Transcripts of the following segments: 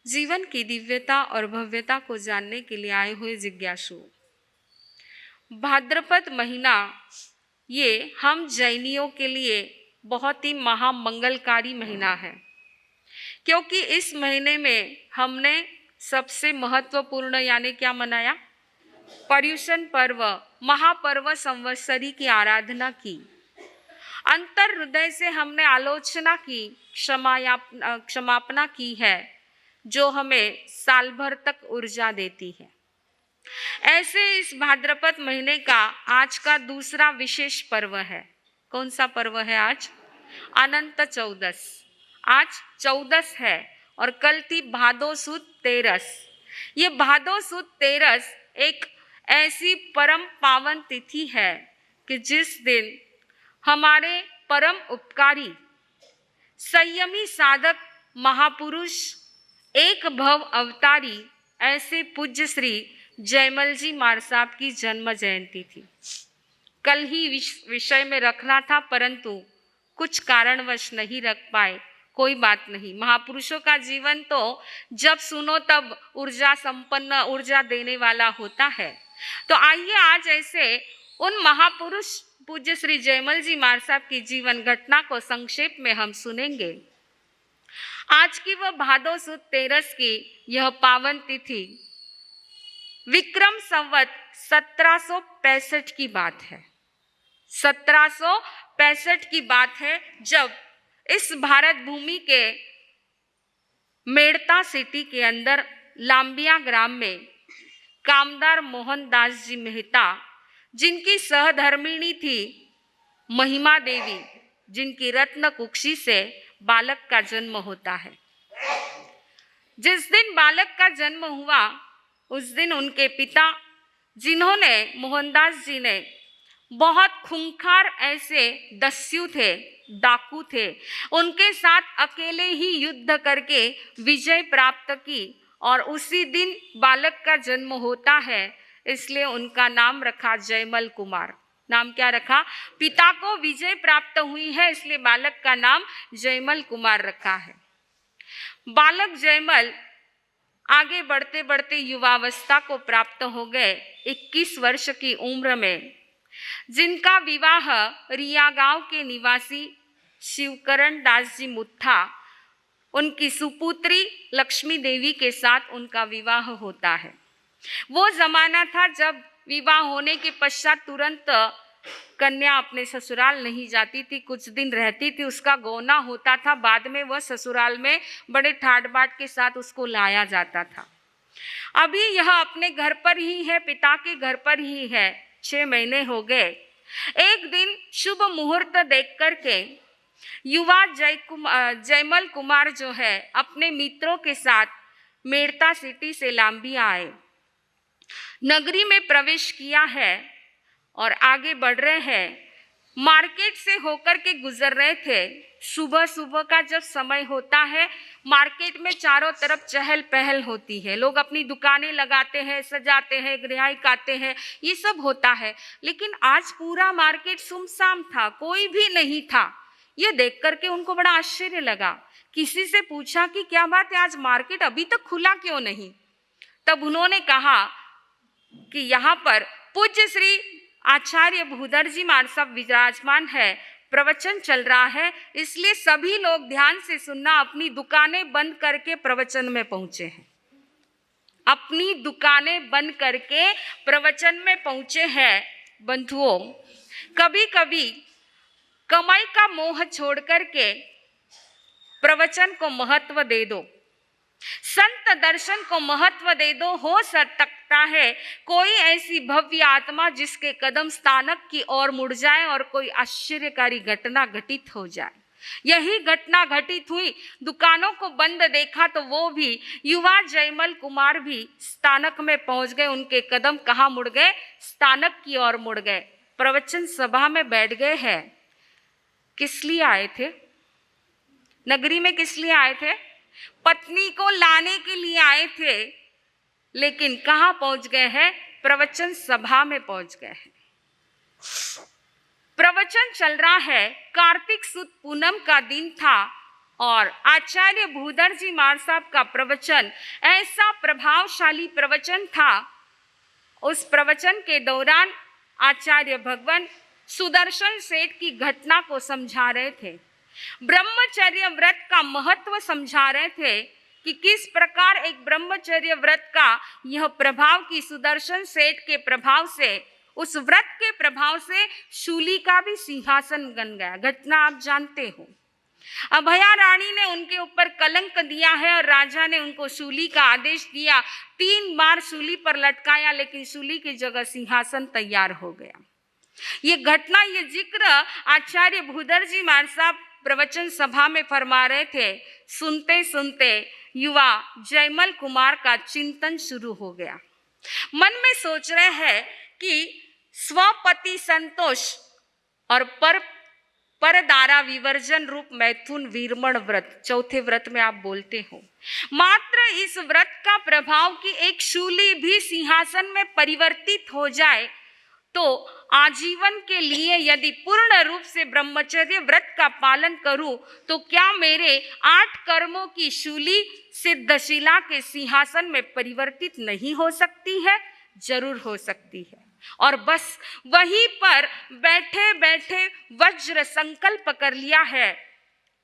जीवन की दिव्यता और भव्यता को जानने के लिए आए हुए जिज्ञासु। भाद्रपद महीना ये हम जैनियों के लिए बहुत ही महामंगलकारी महीना है, क्योंकि इस महीने में हमने सबसे महत्वपूर्ण यानी क्या मनाया? पर्युषण पर्व, महापर्व संवत्सरी की आराधना की। अंतर हृदय से हमने आलोचना की, क्षमापना की है, जो हमें साल भर तक ऊर्जा देती है। ऐसे इस भाद्रपद महीने का आज का दूसरा विशेष पर्व है। कौन सा पर्व है आज? अनंत चौदस। आज 14 है और कल थी भादो सुद 13। ये भादो सुद 13 एक ऐसी परम पावन तिथि है कि जिस दिन हमारे परम उपकारी संयमी साधक महापुरुष एक भव अवतारी ऐसे पूज्य श्री जयमल जी महाराज साहब की जन्म जयंती थी। कल ही विषय में रखना था, परंतु कुछ कारणवश नहीं रख पाए। कोई बात नहीं, महापुरुषों का जीवन तो जब सुनो तब ऊर्जा संपन्न, ऊर्जा देने वाला होता है। तो आइए आज ऐसे उन महापुरुष पूज्य श्री जयमल जी महाराज साहब की जीवन घटना को संक्षेप में हम सुनेंगे। आज की वह भादो सुद 13 की यह पावन तिथि विक्रम संवत 1765 की बात है। 1765 की बात है, जब इस भारत भूमि के मेड़ता सिटी के अंदर लांबिया ग्राम में कामदार मोहनदास जी मेहता, जिनकी सहधर्मिणी थी महिमा देवी, जिनकी रत्न कुक्षी से बालक का जन्म होता है। जिस दिन बालक का जन्म हुआ उस दिन उनके पिता, जिन्होंने मोहनदास जी ने बहुत खूंखार ऐसे दस्यु थे, डाकू थे, उनके साथ अकेले ही युद्ध करके विजय प्राप्त की और उसी दिन बालक का जन्म होता है, इसलिए उनका नाम रखा जयमल कुमार। नाम क्या रखा? पिता को विजय प्राप्त हुई है, इसलिए बालक का नाम जयमल कुमार रखा है। बालक जयमल आगे बढ़ते बढ़ते युवावस्था को प्राप्त हो गए। 21 वर्ष की उम्र में जिनका विवाह रिया गांव के निवासी शिवकरण दास जी मुत्था, उनकी सुपुत्री लक्ष्मी देवी के साथ उनका विवाह होता है। वो जमाना था जब विवाह होने के पश्चात तुरंत कन्या अपने ससुराल नहीं जाती थी, कुछ दिन रहती थी, उसका गौना होता था, बाद में वह ससुराल में बड़े ठाट बाट के साथ उसको लाया जाता था। अभी यह अपने घर पर ही है, पिता के घर पर ही है। 6 महीने हो गए। एक दिन शुभ मुहूर्त देख करके युवा जयमल कुमार जो है अपने मित्रों के साथ मेड़ता सिटी से लांबिया आए, नगरी में प्रवेश किया है और आगे बढ़ रहे हैं। मार्केट से होकर के गुजर रहे थे। सुबह सुबह का जब समय होता है, मार्केट में चारों तरफ चहल पहल होती है, लोग अपनी दुकानें लगाते हैं, सजाते हैं, ग्राहक आते हैं, ये सब होता है। लेकिन आज पूरा मार्केट सुमसाम था, कोई भी नहीं था। ये देख करके उनको बड़ा आश्चर्य लगा। किसी से पूछा कि क्या बात है, आज मार्केट अभी तक खुला क्यों नहीं? तब उन्होंने कहा कि यहाँ पर पूज्य श्री आचार्य भूधर जी महाराज साहब विराजमान है, प्रवचन चल रहा है, इसलिए सभी लोग ध्यान से सुनना। अपनी दुकानें बंद करके प्रवचन में पहुंचे हैं, अपनी दुकानें बंद करके प्रवचन में पहुंचे हैं। बंधुओं, कभी कभी कमाई का मोह छोड़ करके प्रवचन को महत्व दे दो, संत दर्शन को महत्व दे दो। हो सकता है कोई ऐसी भव्य आत्मा जिसके कदम स्थानक की ओर मुड़ जाए और कोई आश्चर्यकारी घटना घटित हो जाए। यही घटना घटित हुई। दुकानों को बंद देखा तो वो भी युवा जयमल कुमार भी स्थानक में पहुंच गए। उनके कदम कहाँ मुड़ गए? स्थानक की ओर मुड़ गए। प्रवचन सभा में बैठ गए हैं। किस लिए आए थे? नगरी में किस लिए आए थे? पत्नी को लाने के लिए आए थे, लेकिन कहाँ पहुंच गए हैं? प्रवचन सभा में पहुंच गए हैं। प्रवचन चल रहा है। कार्तिक सुद पूनम का दिन था और आचार्य भूधर जी महाराज साहब का प्रवचन ऐसा प्रभावशाली प्रवचन था। उस प्रवचन के दौरान आचार्य भगवान सुदर्शन सेठ की घटना को समझा रहे थे, ब्रह्मचर्य व्रत का महत्व समझा रहे थे कि किस प्रकार एक ब्रह्मचर्य व्रत का यह प्रभाव की सुदर्शन सेठ के प्रभाव से, उस व्रत के प्रभाव से शूली का भी सिंहासन बन गया। घटना आप जानते हो। अभया रानी ने उनके ऊपर कलंक दिया है और राजा ने उनको शूली का आदेश दिया, 3 बार शूली पर लटकाया, लेकिन शूली की जगह सिंहासन तैयार हो गया। ये घटना, ये जिक्र आचार्य भूधर जी महाराज साहब प्रवचन सभा में फरमा रहे थे। सुनते सुनते युवा जयमल कुमार का चिंतन शुरू हो गया। मन में सोच रहे हैं कि स्वपति संतोष और परदारा विवर्जन रूप मैथुन वीरमण व्रत, चौथे व्रत में आप बोलते हो, मात्र इस व्रत का प्रभाव कि एक शूली भी सिंहासन में परिवर्तित हो जाए तो आजीवन के लिए यदि पूर्ण रूप से ब्रह्मचर्य व्रत का पालन करूं तो क्या मेरे 8 कर्मों की शूली सिद्धशिला के सिंहासन में परिवर्तित नहीं हो सकती है? जरूर हो सकती है। और बस वहीं पर बैठे बैठे वज्र संकल्प कर लिया है।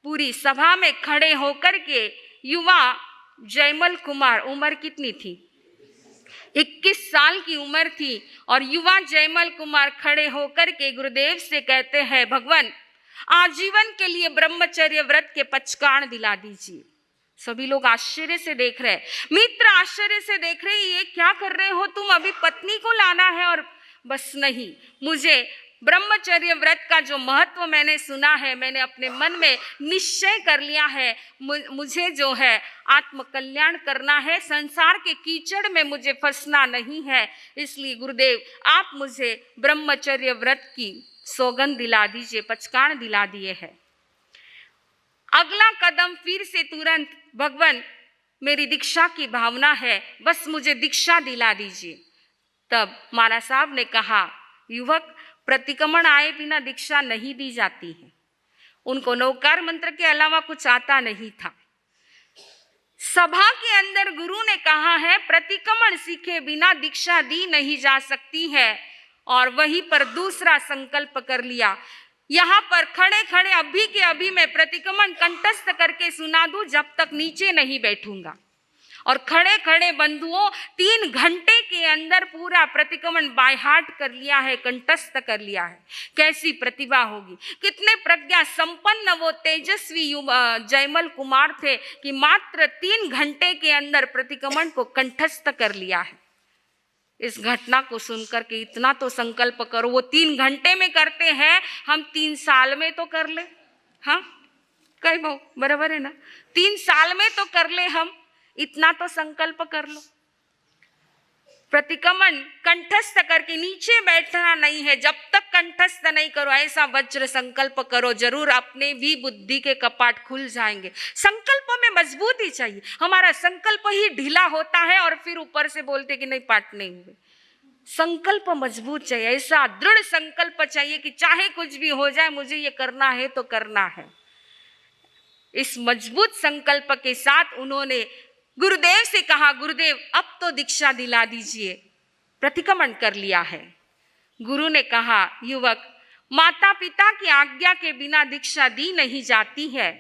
पूरी सभा में खड़े होकर के युवा जयमल कुमार, उम्र कितनी थी? 21 साल की उम्र थी, और युवा जयमल कुमार खड़े होकर के गुरुदेव से कहते हैं, भगवान आजीवन के लिए ब्रह्मचर्य व्रत के पचकाण दिला दीजिए। सभी लोग आश्चर्य से देख रहे, मित्र आश्चर्य से देख रहे, ये क्या कर रहे हो तुम? अभी पत्नी को लाना है? और बस नहीं, मुझे ब्रह्मचर्य व्रत का जो महत्व मैंने सुना है, मैंने अपने मन में निश्चय कर लिया है, मुझे जो है आत्म कल्याण करना है, संसार के कीचड़ में मुझे फंसना नहीं है। इसलिए गुरुदेव आप मुझे ब्रह्मचर्य व्रत की सौगंध दिला दीजिए, पचकाण दिला दिए है। अगला कदम फिर से तुरंत, भगवान मेरी दीक्षा की भावना है, बस मुझे दीक्षा दिला दीजिए। तब महाराज साहब ने कहा, युवक प्रतिक्रमण आए बिना दीक्षा नहीं दी जाती है। उनको नौकार मंत्र के अलावा कुछ आता नहीं था। सभा के अंदर गुरु ने कहा है, प्रतिक्रमण सीखे बिना दीक्षा दी नहीं जा सकती है, और वहीं पर दूसरा संकल्प कर लिया। यहाँ पर खड़े खड़े अभी के अभी मैं प्रतिक्रमण कंठस्थ करके सुना दूं, जब तक नीचे नहीं बैठूंगा। और खड़े खड़े बंधुओं 3 घंटे के अंदर पूरा प्रतिक्रमण बाय हार्ट कर लिया है, कंठस्थ कर लिया है। कैसी प्रतिभा होगी, कितने प्रज्ञा संपन्न वो तेजस्वी जयमल कुमार थे कि मात्र 3 घंटे के अंदर प्रतिक्रमण को कंठस्थ कर लिया है। इस घटना को सुनकर के इतना तो संकल्प करो, वो 3 घंटे में करते हैं, हम 3 साल में तो कर ले। हाँ कई बहु बराबर है ना, 3 साल में तो कर ले, हम इतना तो संकल्प कर लो। प्रतिक्रमण कंठस्थ करके नीचे बैठना नहीं है, जब तक कंठस्थ नहीं करो ऐसा वज्र संकल्प करो, जरूर अपने भी बुद्धि के कपाट खुल जाएंगे। संकल्प में मजबूती चाहिए। हमारा संकल्प ही ढीला होता है और फिर ऊपर से बोलते कि नहीं पाठ नहीं हुए। संकल्प मजबूत चाहिए, ऐसा दृढ़ संकल्प चाहिए कि चाहे कुछ भी हो जाए मुझे ये करना है तो करना है। इस मजबूत संकल्प के साथ उन्होंने गुरुदेव से कहा, गुरुदेव अब तो दीक्षा दिला दीजिए। प्रतिक्रमण कर लिया है। गुरु ने कहा, युवक माता पिता की आज्ञा के बिना दीक्षा दी नहीं जाती है।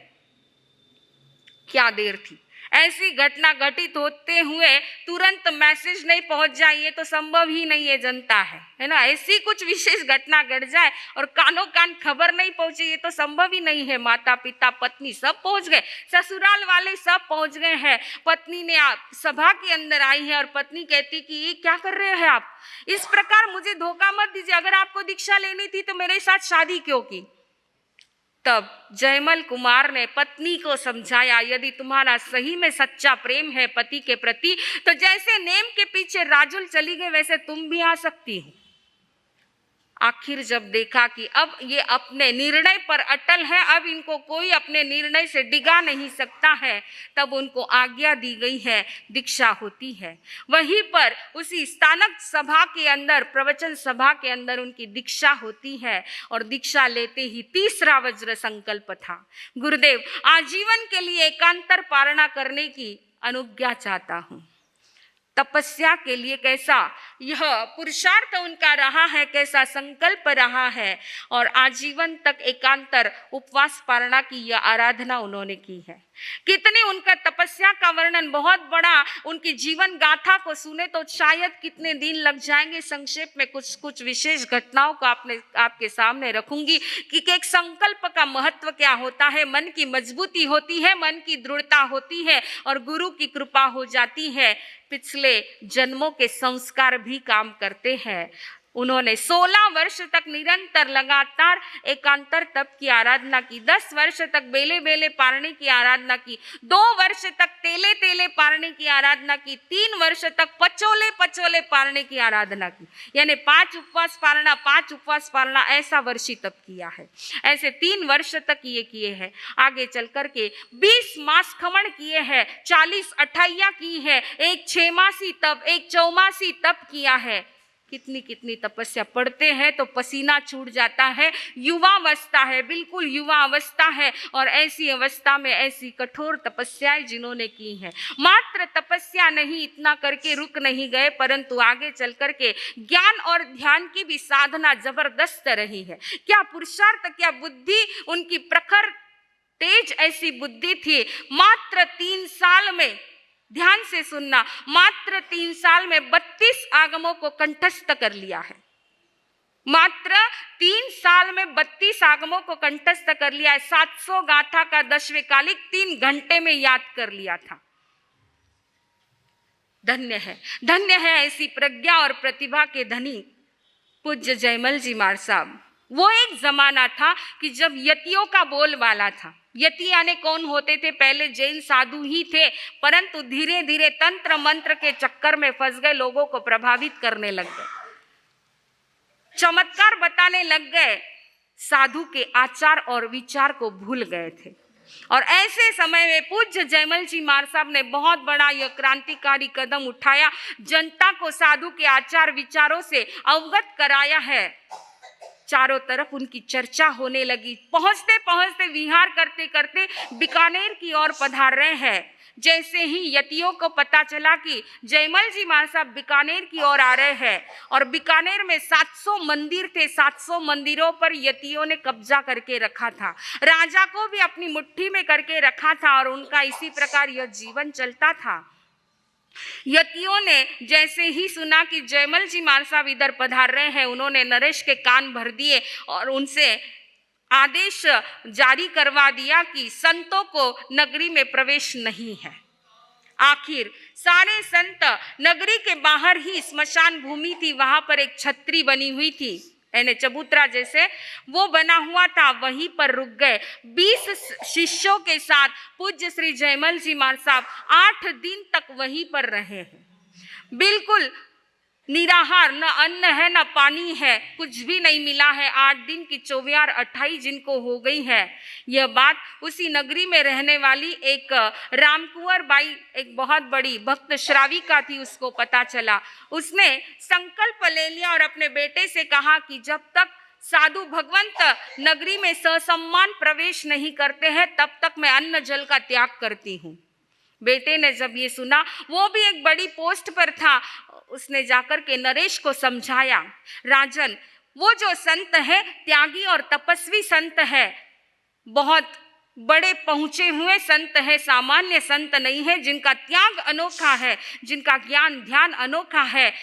क्या देर थी, ऐसी घटना घटित होते हुए तुरंत मैसेज नहीं पहुंच जाए, ये तो संभव ही नहीं है, जनता है ना। ऐसी कुछ विशेष घटना घट जाए और कानों कान खबर नहीं पहुंचे, ये तो संभव ही नहीं है। माता पिता पत्नी सब पहुंच गए, ससुराल वाले सब पहुंच गए हैं। पत्नी ने सभा के अंदर आई है और पत्नी कहती कि ये क्या कर रहे हैं आप, इस प्रकार मुझे धोखा मत दीजिए, अगर आपको दीक्षा लेनी थी तो मेरे साथ शादी क्यों की। तब जयमल कुमार ने पत्नी को समझाया, यदि तुम्हारा सही में सच्चा प्रेम है पति के प्रति तो जैसे नेम के पीछे राजुल चली गई वैसे तुम भी आ सकती हो। आखिर जब देखा कि अब ये अपने निर्णय पर अटल है, अब इनको कोई अपने निर्णय से डिगा नहीं सकता है, तब उनको आज्ञा दी गई है, दीक्षा होती है। वहीं पर उसी स्थानक सभा के अंदर, प्रवचन सभा के अंदर उनकी दीक्षा होती है और दीक्षा लेते ही तीसरा वज्र संकल्प था, गुरुदेव आजीवन के लिए एकांतर पारणा करने की अनुज्ञा चाहता हूँ। तपस्या के लिए कैसा यह पुरुषार्थ उनका रहा है, कैसा संकल्प रहा है, और आजीवन तक एकांतर उपवास पारणा की यह आराधना उन्होंने की है। कितनी उनका तपस्या का वर्णन बहुत बड़ा, उनकी जीवन गाथा को सुने तो शायद कितने दिन लग जाएंगे। संक्षेप में कुछ विशेष घटनाओं को आपके सामने रखूंगी कि एक संकल्प का महत्व क्या होता है। मन की मजबूती होती है, मन की दृढ़ता होती है और गुरु की कृपा हो जाती है। पिछले जन्मों के संस्कार भी काम करते हैं। उन्होंने 16 वर्ष तक निरंतर लगातार एकांतर तप की आराधना की, 10 वर्ष तक बेले बेले पारने की आराधना की, 2 वर्ष तक तेले तेले पारने की आराधना की, 3 वर्ष तक पचोले पचोले पारने की आराधना की, यानी 5 उपवास पारना ऐसा वर्षी तप किया है। ऐसे 3 वर्ष तक ये किए हैं। आगे चल करके 20 मास खमण किए हैं, 40 अठाइया की है, एक 6 मासी तप, एक चौमासी तप किया है। कितनी तपस्या, पढ़ते हैं तो पसीना छूट जाता है। युवा अवस्था है, बिल्कुल युवा अवस्था है, और ऐसी अवस्था में ऐसी कठोर तपस्याएं जिन्होंने की है। मात्र तपस्या नहीं, इतना करके रुक नहीं गए, परंतु आगे चल करके ज्ञान और ध्यान की भी साधना जबरदस्त रही है। क्या पुरुषार्थ, क्या बुद्धि, उनकी प्रखर तेज ऐसी बुद्धि थी। मात्र 3 साल में, ध्यान से सुनना, मात्र 3 साल में 32 आगमों को कंठस्थ कर लिया है। मात्र 3 साल में 32 आगमों को कंठस्थ कर लिया है। 700 गाथा का 10वें कालिक 3 घंटे में याद कर लिया था। धन्य है ऐसी प्रज्ञा और प्रतिभा के धनी पूज्य जयमल जी महाराज साहब। वो एक जमाना था कि जब यतियों का बोलबाला था। यति यानी कौन होते थे? पहले जैन साधु ही थे, परंतु धीरे धीरे तंत्र मंत्र के चक्कर में फंस गए, लोगों को प्रभावित करने लग गए, चमत्कार बताने लग गए, साधु के आचार और विचार को भूल गए थे। और ऐसे समय में पूज्य जयमल जी महाराज साहब ने बहुत बड़ा यह क्रांतिकारी कदम उठाया, जनता को साधु के आचार विचारों से अवगत कराया है। चारों तरफ उनकी चर्चा होने लगी। पहुंचते पहुंचते विहार करते करते बीकानेर की ओर पधार रहे हैं। जैसे ही यतियों को पता चला कि जयमल जी महाराज साहब बीकानेर की ओर आ रहे हैं, और बीकानेर में 700 मंदिर थे, 700 मंदिरों पर यतियों ने कब्जा करके रखा था, राजा को भी अपनी मुट्ठी में करके रखा था, और उनका इसी प्रकार यह जीवन चलता था। यतियों ने जैसे ही सुना कि जयमल जी महाराज साहब इधर पधार रहे हैं, उन्होंने नरेश के कान भर दिए और उनसे आदेश जारी करवा दिया कि संतों को नगरी में प्रवेश नहीं है। आखिर सारे संत नगरी के बाहर ही स्मशान भूमि थी, वहां पर एक छतरी बनी हुई थी, यानी चबूतरा जैसे वो बना हुआ था, वहीं पर रुक गए। 20 शिष्यों के साथ पूज्य श्री जयमल जी महाराज साहब 8 दिन तक वहीं पर रहे हैं, बिल्कुल निराहार, न अन्न है न पानी है, कुछ भी नहीं मिला है। 8 दिन की 24 28 जिनको हो गई है। यह बात उसी नगरी में रहने वाली एक रामकुंवर बाई, एक बहुत बड़ी भक्त श्राविका थी, उसको पता चला। उसने संकल्प ले लिया और अपने बेटे से कहा कि जब तक साधु भगवंत नगरी में ससम्मान प्रवेश नहीं करते हैं, तब तक मैं अन्न जल का त्याग करती हूँ। बेटे ने जब ये सुना, वो भी एक बड़ी पोस्ट पर था, उसने जाकर के नरेश को समझाया, राजन वो जो संत है त्यागी और तपस्वी संत है, बहुत बड़े पहुंचे हुए संत है, सामान्य संत नहीं है, जिनका त्याग अनोखा है, जिनका ज्ञान ध्यान अनोखा है,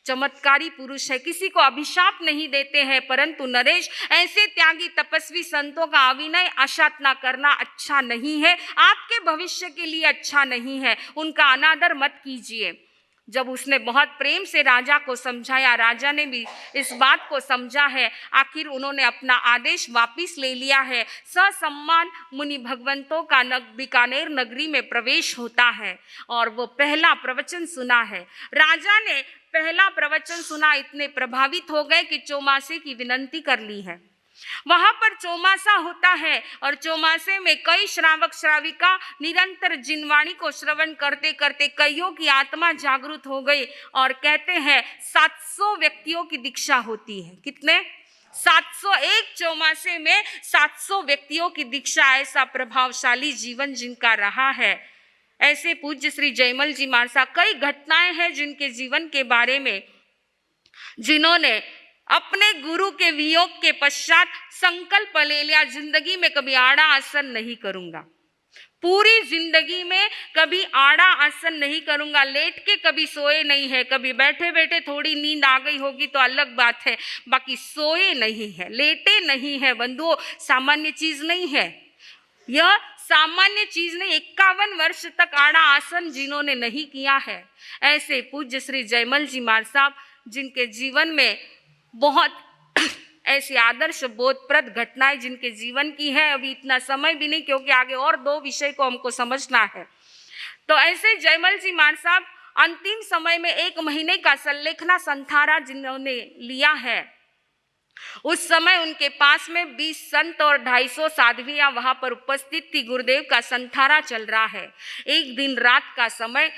चमत्कारी पुरुष है, किसी को अभिशाप नहीं देते हैं। परंतु नरेश, ऐसे त्यागी तपस्वी संतों का अविनय आशातना करना अच्छा नहीं है, आपके भविष्य के लिए अच्छा नहीं है, उनका अनादर मत कीजिए। जब उसने बहुत प्रेम से राजा को समझाया, राजा ने भी इस बात को समझा है। आखिर उन्होंने अपना आदेश वापिस ले लिया है। ससम्मान मुनि भगवंतों का बीकानेर नगरी में प्रवेश होता है और वो पहला प्रवचन सुना है। राजा ने पहला प्रवचन सुना इतने प्रभावित हो गए कि चौमासे की विनंती कर ली है। वहां पर चौमासा होता है और चौमासे में कई श्रावक श्राविका निरंतर जिनवाणी को श्रवण करते करते कईयों की आत्मा जागृत हो गई और कहते हैं 700 व्यक्तियों की दीक्षा होती है। कितने? 700। एक चौमासे में 700 व्यक्तियों की दीक्षा। ऐसा प्रभावशाली जीवन जिनका रहा है। ऐसे पूज्य श्री जयमल जी महाराज साहब, कई घटनाएं हैं जिनके जीवन के बारे में, जिन्होंने अपने गुरु के वियोग के पश्चात संकल्प ले लिया, जिंदगी में कभी आड़ा आसन नहीं करूंगा, पूरी जिंदगी में कभी आड़ा आसन नहीं करूंगा, लेट के कभी सोए नहीं है, कभी बैठे बैठे थोड़ी नींद आ गई होगी तो अलग बात है, बाकी सोए नहीं है, लेटे नहीं है। बंधुओं, सामान्य चीज नहीं है यह, सामान्य चीज नहीं। 51 वर्ष तक आड़ा आसन जिन्होंने नहीं किया है, ऐसे पूज्य श्री जयमल जी महाराज साहब, जिनके जीवन में बहुत ऐसी आदर्श बोधप्रद घटनाएं जिनके जीवन की है। अभी इतना समय भी नहीं, क्योंकि आगे और 2 विषय को हमको समझना है। तो ऐसे जयमल जी महाराज साहब अंतिम समय में 1 महीने का सल्लेखना संथारा जिन्होंने लिया है, उस समय उनके पास में 20 संत और 250 साध्वियां वहां पर उपस्थित थी। गुरुदेव का संथारा चल रहा है। एक दिन रात का समय,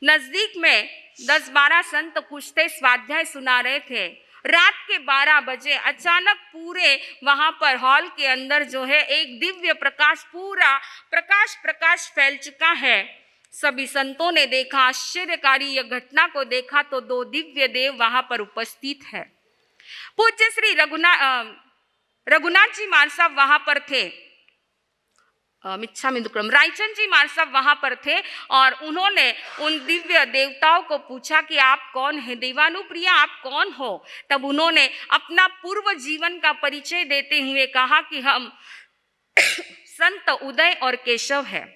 नजदीक में 10-12 संत कुछ थे, स्वाध्याय सुना रहे थे। रात के 12 बजे अचानक पूरे वहां पर हॉल के अंदर जो है एक दिव्य प्रकाश, पूरा प्रकाश फैल चुका है। सभी संतों ने देखा, आश्चर्यकारी यह घटना को देखा तो 2 दिव्य देव वहां पर उपस्थित है। पूज्य श्री रघुनाथ जी महाराज साहब वहां पर थे, रायचंद जी महाराज साहब वहां पर थे और उन्होंने उन दिव्य देवताओं को पूछा कि आप कौन हैं, देवानुप्रिया आप कौन हो। तब उन्होंने अपना पूर्व जीवन का परिचय देते हुए कहा कि हम संत उदय और केशव है।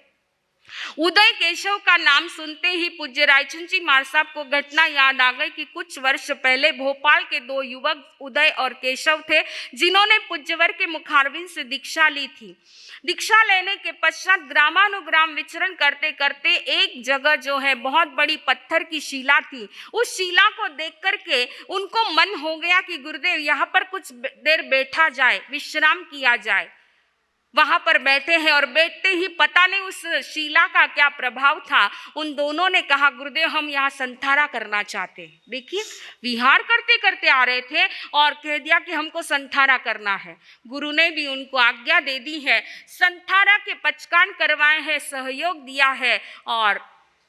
उदय केशव का नाम सुनते ही पूज्य रायचंद जी महाराज साहब को घटना याद आ गई कि कुछ वर्ष पहले भोपाल के 2 युवक उदय और केशव थे, जिन्होंने पूज्यवर के मुखारविंद से दीक्षा ली थी। दीक्षा लेने के पश्चात ग्रामानुग्राम विचरण करते करते एक जगह जो है बहुत बड़ी पत्थर की शिला थी, उस शिला को देख करके उनको मन हो गया कि गुरुदेव यहाँ पर कुछ देर बैठा जाए, विश्राम किया जाए। वहां पर बैठे हैं और बैठते ही पता नहीं उस शिला का क्या प्रभाव था, उन दोनों ने कहा गुरुदेव हम यहाँ संथारा करना चाहते हैं। देखिए, विहार करते करते आ रहे थे और कह दिया कि हमको संथारा करना है। गुरु ने भी उनको आज्ञा दे दी है, संथारा के पचकान करवाए हैं, सहयोग दिया है और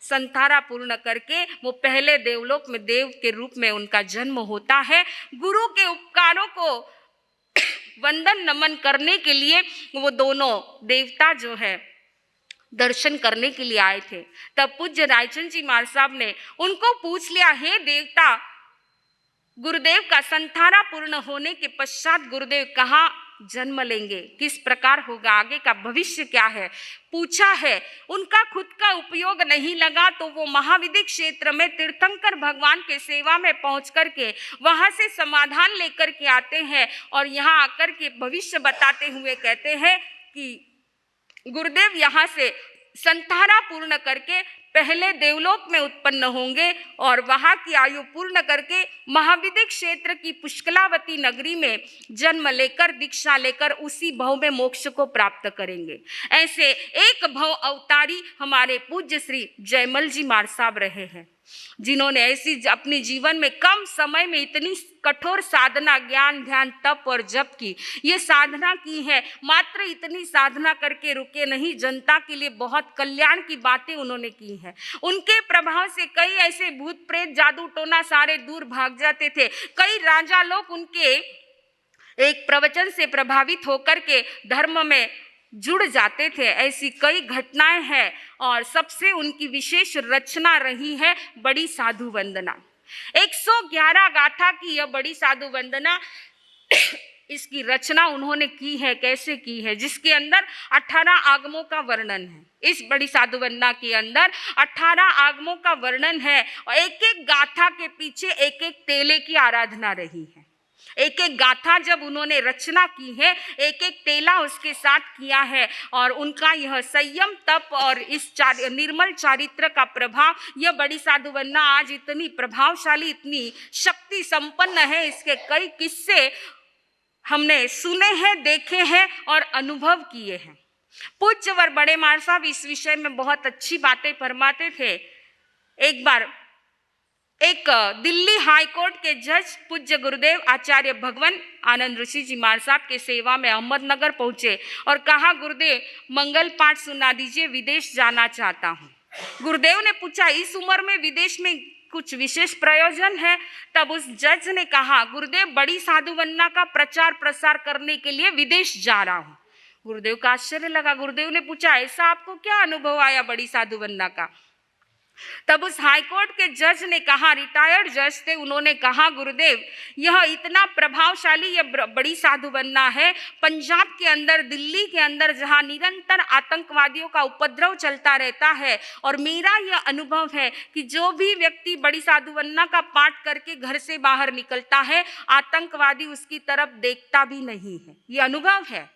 संथारा पूर्ण करके वो पहले देवलोक में देव के रूप में उनका जन्म होता है। गुरु के उपकारों को वंदन नमन करने के लिए वो दोनों देवता जो है दर्शन करने के लिए आए थे। तब पूज्य रायचंद जी महाराज साहब ने उनको पूछ लिया, हे देवता, गुरुदेव का संथारा पूर्ण होने के पश्चात गुरुदेव कहाँ जन्म लेंगे, किस प्रकार होगा, आगे का भविष्य क्या है, पूछा है। उनका खुद का उपयोग नहीं लगा तो वो महाविद्य क्षेत्र में तीर्थंकर भगवान के सेवा में पहुंच करके वहां से समाधान लेकर के आते हैं और यहाँ आकर के भविष्य बताते हुए कहते हैं कि गुरुदेव यहाँ से संथारा पूर्ण करके पहले देवलोक में उत्पन्न होंगे और वहां की आयु पूर्ण करके महाविद्य क्षेत्र की पुष्कलावती नगरी में जन्म लेकर दीक्षा लेकर उसी भव में मोक्ष को प्राप्त करेंगे। ऐसे एक भव अवतारी हमारे पूज्य श्री जयमल जी महाराज साहब रहे हैं, जिन्होंने ऐसी अपने जीवन में कम समय में इतनी कठोर साधना, ज्ञान, ध्यान, तप और जप की ये साधना की है। मात्र इतनी साधना करके रुके नहीं, जनता के लिए बहुत कल्याण की बातें उन्होंने की हैं। उनके प्रभाव से कई ऐसे भूत प्रेत, जादू टोना सारे दूर भाग जाते थे। कई राजा लोग उनके एक प्रवचन से प्रभावित होकर के धर्म में जुड़ जाते थे। ऐसी कई घटनाएं हैं और सबसे उनकी विशेष रचना रही है बड़ी साधु वंदना। 111 गाथा की यह बड़ी साधु वंदना, इसकी रचना उन्होंने की है, कैसे की है, जिसके अंदर 18 आगमों का वर्णन है। इस बड़ी साधु वंदना के अंदर 18 आगमों का वर्णन है और एक एक गाथा के पीछे एक एक तेले की आराधना रही है। एक एक गाथा जब उन्होंने रचना की है, एक एक तेला उसके साथ किया है, और उनका यह संयम, तप और इस निर्मल चारित्र का प्रभाव, यह बड़ी साधु वंदना आज इतनी प्रभावशाली, इतनी शक्ति संपन्न है। इसके कई किस्से हमने सुने हैं, देखे हैं और अनुभव किए हैं। पूज्यवर बड़े मार साहब इस विषय में बहुत अच्छी बातें फरमाते थे। एक बार एक दिल्ली हाई कोर्ट के जज पूज्य गुरुदेव आचार्य भगवान आनंद ऋषि जी मार साहब के सेवा में अहमदनगर पहुंचे और कहा, गुरुदेव मंगल पाठ सुना दीजिए, विदेश जाना चाहता हूं। गुरुदेव ने पूछा, इस उम्र में विदेश में कुछ विशेष प्रयोजन है? तब उस जज ने कहा, गुरुदेव बड़ी साधु वंदना का प्रचार प्रसार करने के लिए विदेश जा रहा हूं। गुरुदेव का आश्चर्य लगा। गुरुदेव ने पूछा, ऐसा आपको क्या अनुभव आया बड़ी साधु वंदना का? तब उस हाईकोर्ट के जज ने कहा, रिटायर्ड जज थे, उन्होंने कहा, गुरुदेव यह इतना प्रभावशाली यह बड़ी साधु वंदना है, पंजाब के अंदर, दिल्ली के अंदर जहां निरंतर आतंकवादियों का उपद्रव चलता रहता है, और मेरा यह अनुभव है कि जो भी व्यक्ति बड़ी साधु वंदना का पाठ करके घर से बाहर निकलता है, आतंकवादी उसकी तरफ देखता भी नहीं है। ये अनुभव है।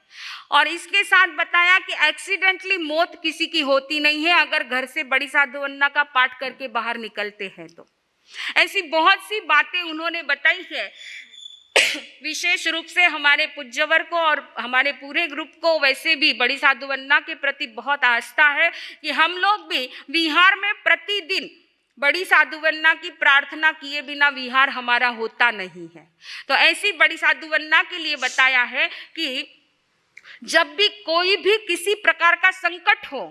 और इसके साथ बताया कि एक्सीडेंटली मौत किसी की होती नहीं है अगर घर से बड़ी साधु वंदना का पाठ करके बाहर निकलते हैं तो। ऐसी बहुत सी बातें उन्होंने बताई है। विशेष रूप से हमारे पूज्यवर को और हमारे पूरे ग्रुप को वैसे भी बड़ी साधु वंदना के प्रति बहुत आस्था है कि हम लोग भी विहार में प्रतिदिन बड़ी साधु वंदना की प्रार्थना किए बिना विहार हमारा होता नहीं है। तो ऐसी बड़ी साधु वंदना के लिए बताया है कि जब भी कोई भी किसी प्रकार का संकट हो,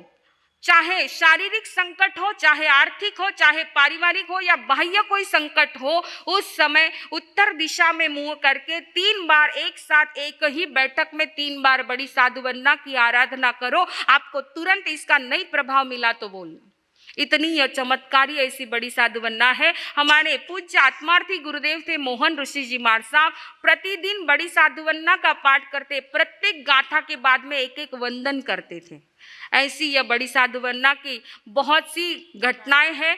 चाहे शारीरिक संकट हो, चाहे आर्थिक हो, चाहे पारिवारिक हो या बाह्य कोई संकट हो, उस समय उत्तर दिशा में मुंह करके 3 बार एक साथ एक ही बैठक में 3 बार बड़ी साधु वंदना की आराधना करो। आपको तुरंत इसका नई प्रभाव मिला तो बोलना। इतनी यह चमत्कारी ऐसी बड़ी साधु वंदना है। हमारे पूज्य आत्मार्थी गुरुदेव थे मोहन ऋषि जी मार साहब, प्रतिदिन बड़ी साधु वंदना का पाठ करते, प्रत्येक गाथा के बाद में एक एक वंदन करते थे। ऐसी यह बड़ी साधु वंदना की बहुत सी घटनाएं हैं।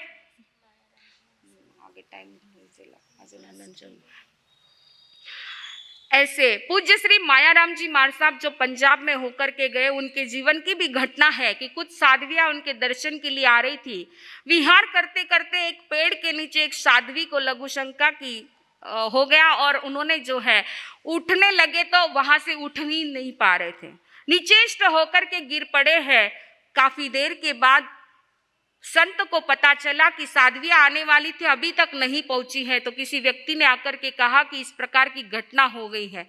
ऐसे पूज्य श्री मायाराम जी मार साहब जो पंजाब में होकर के गए, उनके जीवन की भी घटना है कि कुछ साध्वियां उनके दर्शन के लिए आ रही थी। विहार करते करते एक पेड़ के नीचे एक साध्वी को लघु शंका की हो गया और उन्होंने जो है उठने लगे तो वहां से उठ ही नहीं पा रहे थे, निचेष्ट होकर के गिर पड़े हैं। काफी देर के बाद संत को पता चला कि साध्वियां आने वाली थी, अभी तक नहीं पहुंची है। तो किसी व्यक्ति ने आकर के कहा कि इस प्रकार की घटना हो गई है।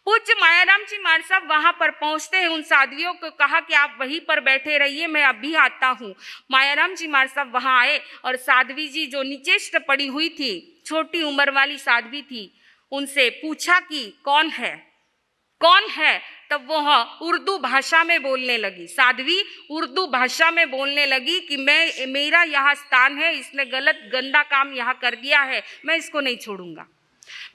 पूज्य मायाराम जी मार साहब वहां पर पहुंचते हैं, उन साध्वियों को कहा कि आप वहीं पर बैठे रहिए, मैं अभी आता हूं। मायाराम जी मार साहब वहां आए और साध्वी जी जो निचेष्ट पड़ी हुई थी, छोटी उम्र वाली साध्वी थी, उनसे पूछा कि कौन है, कौन है? तब वह उर्दू भाषा में बोलने लगी। साध्वी उर्दू भाषा में बोलने लगी कि मेरा यहाँ स्थान है, इसने गलत गंदा काम यहाँ कर दिया है, मैं इसको नहीं छोड़ूंगा,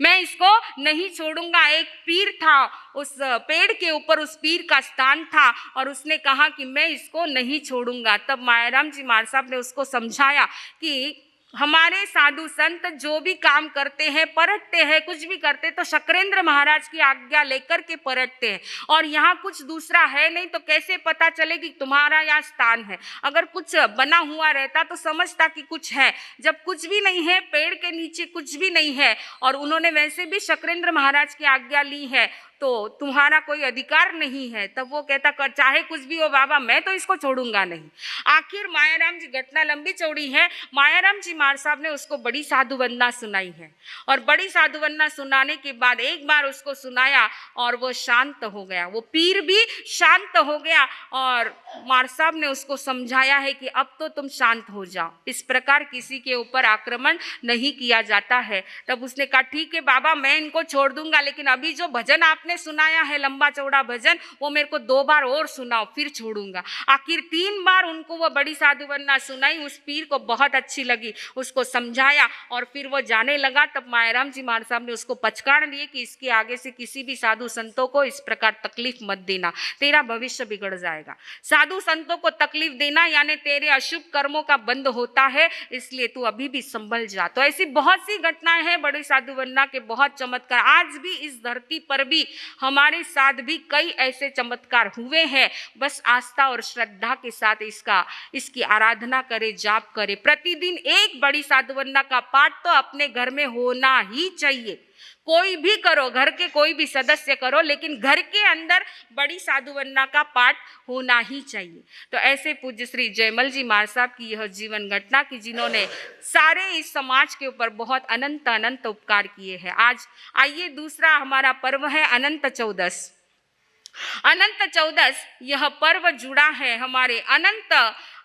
मैं इसको नहीं छोड़ूंगा। एक पीर था, उस पेड़ के ऊपर उस पीर का स्थान था और उसने कहा कि मैं इसको नहीं छोड़ूंगा। तब मायाराम जी मार साहब ने उसको समझाया कि हमारे साधु संत जो भी काम करते हैं, परटते हैं, कुछ भी करते तो शक्रेंद्र महाराज की आज्ञा लेकर के परटते हैं, और यहाँ कुछ दूसरा है नहीं तो कैसे पता चले कि तुम्हारा यहाँ स्थान है। अगर कुछ बना हुआ रहता तो समझता कि कुछ है, जब कुछ भी नहीं है, पेड़ के नीचे कुछ भी नहीं है और उन्होंने वैसे भी शक्रेंद्र महाराज की आज्ञा ली है तो तुम्हारा कोई अधिकार नहीं है। तब वो कहता कर चाहे कुछ भी हो बाबा, मैं तो इसको छोड़ूंगा नहीं। आखिर मायाराम जी, घटना लंबी चौड़ी है, मायाराम जी मार साहब ने उसको बड़ी साधु वंदना सुनाई है और बड़ी साधु वंदना सुनाने के बाद एक बार उसको सुनाया और वो शांत हो गया, वो पीर भी शांत हो गया और मार साहब ने उसको समझाया है कि अब तो तुम शांत हो जाओ, इस प्रकार किसी के ऊपर आक्रमण नहीं किया जाता है। तब उसने कहा ठीक है बाबा, मैं इनको छोड़ दूंगा, लेकिन अभी जो भजन आपने आपने सुनाया है लंबा चौड़ा भजन, वो मेरे को 2 बार और सुनाओ, फिर छोड़ूंगा। आखिर 3 बार उनको वो बड़ी साधु वंदना सुनाई। उस पीर को बहुत अच्छी लगी, उसको समझाया और फिर वो जाने लगा। तब मायाराम जी महाराज साहब ने उसको पचकाड़ दिए कि इसके आगे से किसी भी साधु संतों को इस प्रकार तकलीफ मत देना, तेरा भविष्य बिगड़ जाएगा। साधु संतों को तकलीफ देना यानी तेरे अशुभ कर्मों का बंद होता है, इसलिए तू अभी भी संभल जा। तो ऐसी बहुत सी घटनाएं हैं बड़ी साधु वंदना के, बहुत चमत्कार। आज भी इस धरती पर भी हमारे साथ भी कई ऐसे चमत्कार हुए हैं। बस आस्था और श्रद्धा के साथ इसकी आराधना करे, जाप करे। प्रतिदिन एक बड़ी साधु वंदना का पाठ तो अपने घर में होना ही चाहिए। कोई भी करो, घर के कोई भी सदस्य करो, लेकिन घर के अंदर बड़ी साधु वंदना का पाठ होना ही चाहिए। तो ऐसे पूज्य श्री जयमल जी महाराज साहब की यह जीवन घटना की, जिन्होंने सारे इस समाज के ऊपर बहुत अनंत अनंत उपकार किए हैं। आज आइए दूसरा हमारा पर्व है अनंत चौदस। अनंत चौदस यह पर्व जुड़ा है हमारे अनंत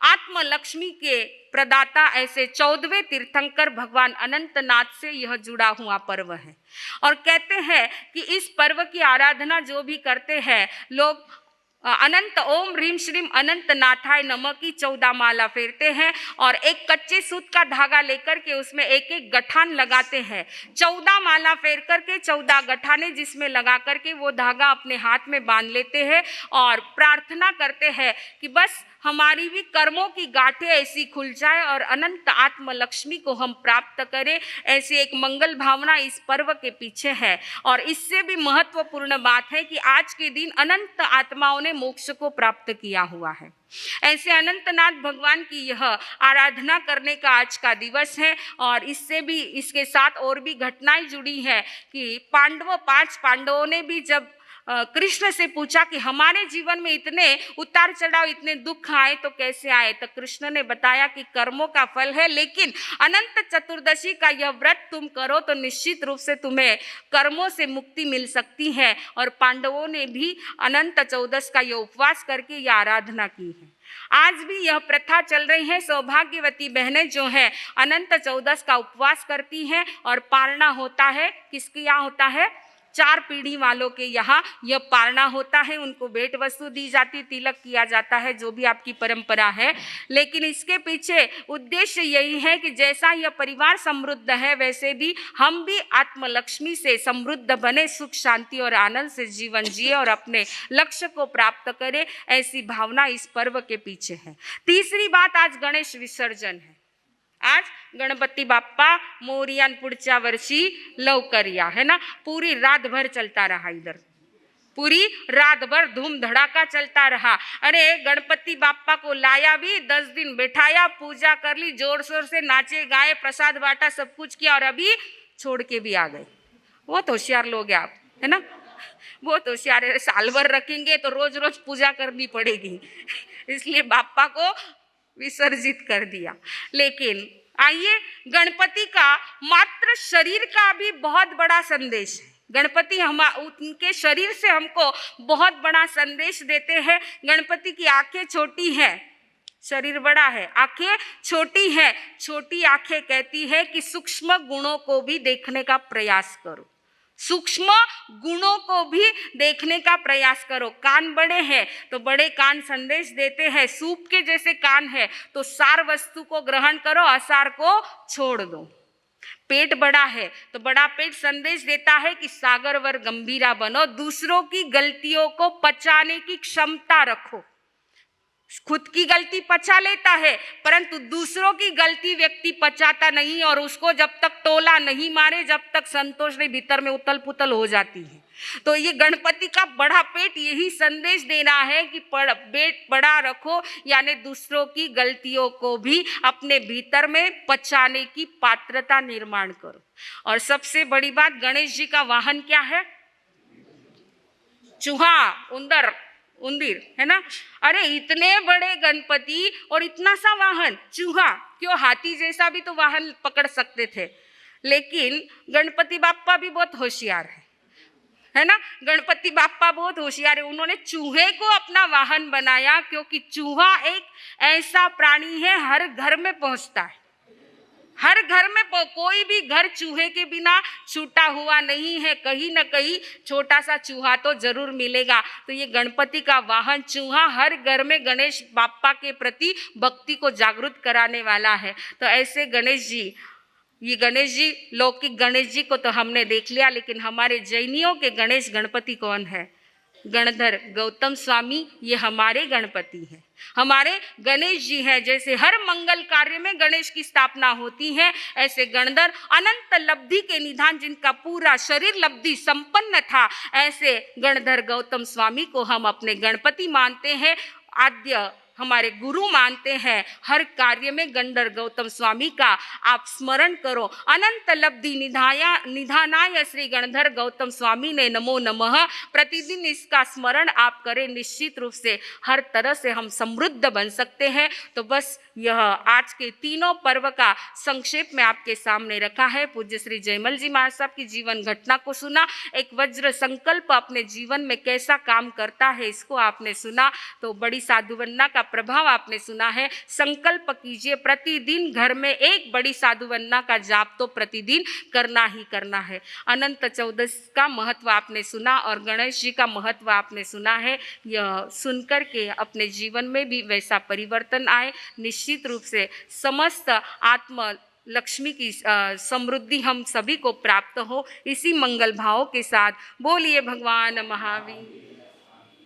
आत्म लक्ष्मी के प्रदाता ऐसे 14वें तीर्थंकर भगवान अनंतनाथ से यह जुड़ा हुआ पर्व है। और कहते हैं कि इस पर्व की आराधना जो भी करते हैं लोग अनंत ओम ह्रीम श्रीम अनंत नाथाय नमः की 14 माला फेरते हैं और एक कच्चे सूत का धागा लेकर के उसमें एक एक गठान लगाते हैं। 14 माला फेर करके 14 गठाने जिसमें लगा करके वो धागा अपने हाथ में बांध लेते हैं और प्रार्थना करते हैं कि बस हमारी भी कर्मों की गांठें ऐसी खुल जाए और अनंत आत्म लक्ष्मी को हम प्राप्त करें। ऐसी एक मंगल भावना इस पर्व के पीछे है। और इससे भी महत्वपूर्ण बात है कि आज के दिन अनंत आत्माओं ने मोक्ष को प्राप्त किया हुआ है। ऐसे अनंतनाथ भगवान की यह आराधना करने का आज का दिवस है। और इससे भी इसके साथ और भी घटनाएं जुड़ी है कि 5 पांडवों ने भी जब कृष्ण से पूछा कि हमारे जीवन में इतने उतार चढ़ाव, इतने दुख आए तो कैसे आए, तो कृष्ण ने बताया कि कर्मों का फल है, लेकिन अनंत चतुर्दशी का यह व्रत तुम करो तो निश्चित रूप से तुम्हें कर्मों से मुक्ति मिल सकती है। और पांडवों ने भी अनंत चौदस का यह उपवास करके यह आराधना की है। आज भी यह प्रथा चल रही है। सौभाग्यवती बहनें जो है अनंत चौदस का उपवास करती हैं और पारणा होता है। किसके यहाँ होता है? 4 पीढ़ी वालों के यहाँ यह पारणा होता है। उनको भेंट वस्तु दी जाती, तिलक किया जाता है, जो भी आपकी परंपरा है। लेकिन इसके पीछे उद्देश्य यही है कि जैसा यह परिवार समृद्ध है वैसे भी हम भी आत्मलक्ष्मी से समृद्ध बने, सुख शांति और आनंद से जीवन जिए और अपने लक्ष्य को प्राप्त करें। ऐसी भावना इस पर्व के पीछे है। तीसरी बात, आज गणेश विसर्जन है। आज गणपति बाप्पा मोरियान पुढच्या वर्षी लवकर या, है ना। पूरी रात भर चलता रहा, इधर पूरी रात भर धूम धड़ाका चलता रहा। अरे गणपति बाप्पा को लाया भी, 10 दिन बैठाया, पूजा कर ली, जोर शोर से नाचे गाए, प्रसाद बांटा, सब कुछ किया और अभी छोड़ के भी आ गए। बहुत होशियार लोग हैं आप, है ना, बहुत होशियार है। साल भर रखेंगे तो रोज रोज पूजा करनी पड़ेगी, इसलिए बाप्पा को विसर्जित कर दिया। लेकिन आइए, गणपति का मात्र शरीर का भी बहुत बड़ा संदेश है। गणपति उनके शरीर से हमको बहुत बड़ा संदेश देते हैं। गणपति की आंखें छोटी हैं, शरीर बड़ा है, आंखें छोटी है। छोटी आंखें कहती है कि सूक्ष्म गुणों को भी देखने का प्रयास करो, सूक्ष्म गुणों को भी देखने का प्रयास करो। कान बड़े हैं तो बड़े कान संदेश देते हैं। सूप के जैसे कान है तो सार वस्तु को ग्रहण करो, असार को छोड़ दो। पेट बड़ा है तो बड़ा पेट संदेश देता है कि सागरवर गंभीरा बनो, दूसरों की गलतियों को पचाने की क्षमता रखो। खुद की गलती पचा लेता है परंतु दूसरों की गलती व्यक्ति पचाता नहीं, और उसको जब तक टोला नहीं मारे जब तक संतोष नहीं, भीतर में उतल पुतल हो जाती है। तो ये गणपति का बड़ा पेट यही संदेश दे रहा है कि पेट बड़ा रखो, यानी दूसरों की गलतियों को भी अपने भीतर में पचाने की पात्रता निर्माण करो। और सबसे बड़ी बात, गणेश जी का वाहन क्या है? चूहा, उंदीर, है ना। अरे इतने बड़े गणपति और इतना सा वाहन, चूहा क्यों, हाथी जैसा भी तो वाहन पकड़ सकते थे। लेकिन गणपति बाप्पा भी बहुत होशियार है ना। गणपति बाप्पा बहुत होशियार है, उन्होंने चूहे को अपना वाहन बनाया, क्योंकि चूहा एक ऐसा प्राणी है हर घर में पहुंचता है, हर घर में कोई भी घर चूहे के बिना छूटा हुआ नहीं है, कहीं ना कहीं छोटा सा चूहा तो जरूर मिलेगा। तो ये गणपति का वाहन चूहा हर घर में गणेश बाप्पा के प्रति भक्ति को जागृत कराने वाला है। तो ऐसे गणेश जी, ये गणेश जी, लौकिक गणेश जी को तो हमने देख लिया, लेकिन हमारे जैनियों के गणेश गणपति कौन है? गणधर गौतम स्वामी, ये हमारे गणपति हैं, हमारे गणेश जी हैं। जैसे हर मंगल कार्य में गणेश की स्थापना होती है, ऐसे गणधर अनंत लब्धि के निधान, जिनका पूरा शरीर लब्धि संपन्न था, ऐसे गणधर गौतम स्वामी को हम अपने गणपति मानते हैं, आद्य हमारे गुरु मानते हैं। हर कार्य में गणधर गौतम स्वामी का आप स्मरण करो। अनंत लब्धि निधानाय श्री गणधर गौतम स्वामी ने नमो नमः। प्रतिदिन इसका स्मरण आप करें, निश्चित रूप से हर तरह से हम समृद्ध बन सकते हैं। तो बस यह आज के तीनों पर्व का संक्षेप में आपके सामने रखा है। पूज्य श्री जयमल जी महाराज साहब की जीवन घटना को सुना, एक वज्र संकल्प अपने जीवन में कैसा काम करता है इसको आपने सुना। तो बड़ी साधुवन्ना का प्रभाव आपने सुना है। संकल्प कीजिए, प्रतिदिन घर में एक बड़ी साधुवन्ना का जाप तो प्रतिदिन करना ही करना है। अनंत चौदस का महत्व आपने सुना और गणेश जी का महत्व आपने सुना है। यह सुनकर के अपने जीवन में भी वैसा परिवर्तन आए, निश्चित रूप से समस्त आत्म लक्ष्मी की समृद्धि हम सभी को प्राप्त हो। इसी मंगल भाव के साथ बोलिए भगवान महावीर।